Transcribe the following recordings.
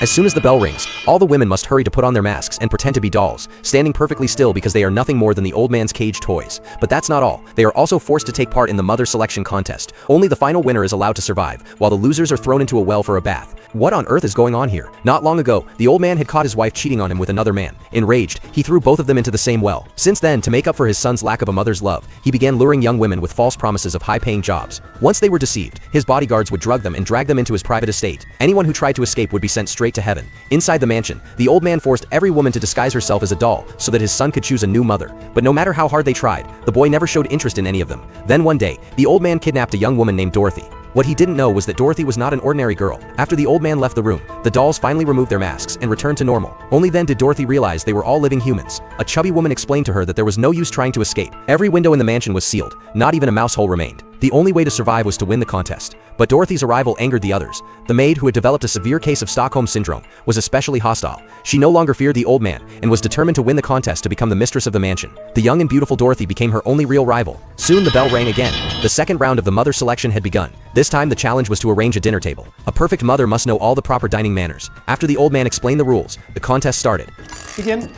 As soon as the bell rings, all the women must hurry to put on their masks and pretend to be dolls, standing perfectly still because they are nothing more than the old man's caged toys. But that's not all. They are also forced to take part in the mother selection contest. Only the final winner is allowed to survive, while the losers are thrown into a well for a bath. What on earth is going on here? Not long ago, the old man had caught his wife cheating on him with another man. Enraged, he threw both of them into the same well. Since then, to make up for his son's lack of a mother's love, he began luring young women with false promises of high-paying jobs. Once they were deceived, his bodyguards would drug them and drag them into his private estate. Anyone who tried to escape would be sent straight to heaven. Inside the mansion, the old man forced every woman to disguise herself as a doll so that his son could choose a new mother. But no matter how hard they tried, the boy never showed interest in any of them. Then one day, the old man kidnapped a young woman named Dorothy. What he didn't know was that Dorothy was not an ordinary girl. After the old man left the room, the dolls finally removed their masks and returned to normal. Only then did Dorothy realize they were all living humans. A chubby woman explained to her that there was no use trying to escape. Every window in the mansion was sealed. Not even a mouse hole remained. The only way to survive was to win the contest. But Dorothy's arrival angered the others. The maid, who had developed a severe case of Stockholm Syndrome, was especially hostile. She no longer feared the old man and was determined to win the contest to become the mistress of the mansion. The young and beautiful Dorothy became her only real rival. Soon the bell rang again. The second round of the mother selection had begun. This time the challenge was to arrange a dinner table. A perfect mother must know all the proper dining manners. After the old man explained the rules, the contest started. Begin.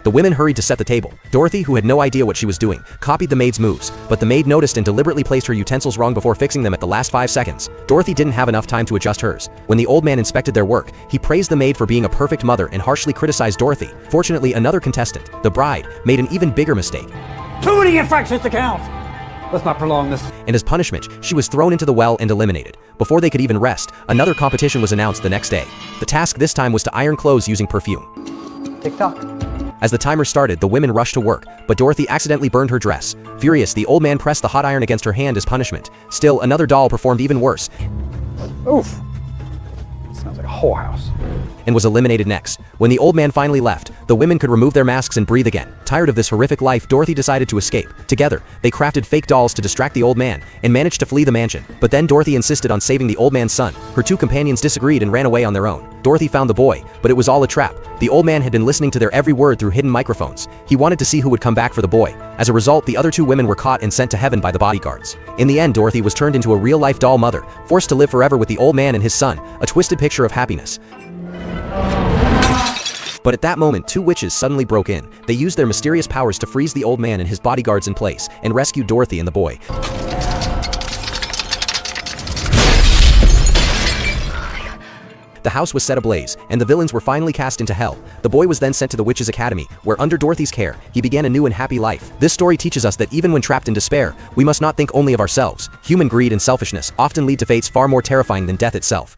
The women hurried to set the table. Dorothy, who had no idea what she was doing, copied the maid's moves, but the maid noticed and deliberately placed her utensils wrong before fixing them at the last 5 seconds. Dorothy didn't have enough time to adjust hers. When the old man inspected their work, he praised the maid for being a perfect mother and harshly criticized Dorothy. Fortunately, another contestant, the bride, made an even bigger mistake. Too many infractions to count! Let's not prolong this. And as punishment, she was thrown into the well and eliminated. Before they could even rest, another competition was announced the next day. The task this time was to iron clothes using perfume. Tick-tock. As the timer started, the women rushed to work, but Dorothy accidentally burned her dress. Furious, the old man pressed the hot iron against her hand as punishment. Still, another doll performed even worse. Oof. Sounds like a whorehouse. And was eliminated next. When the old man finally left, the women could remove their masks and breathe again. Tired of this horrific life, Dorothy decided to escape. Together, they crafted fake dolls to distract the old man and managed to flee the mansion. But then Dorothy insisted on saving the old man's son. Her two companions disagreed and ran away on their own. Dorothy found the boy, but it was all a trap. The old man had been listening to their every word through hidden microphones. He wanted to see who would come back for the boy. As a result, the other two women were caught and sent to heaven by the bodyguards. In the end, Dorothy was turned into a real-life doll mother, forced to live forever with the old man and his son, a twisted picture of happiness. But at that moment, two witches suddenly broke in. They used their mysterious powers to freeze the old man and his bodyguards in place, and rescued Dorothy and the boy. The house was set ablaze, and the villains were finally cast into hell. The boy was then sent to the Witches' Academy, where under Dorothy's care, he began a new and happy life. This story teaches us that even when trapped in despair, we must not think only of ourselves. Human greed and selfishness often lead to fates far more terrifying than death itself.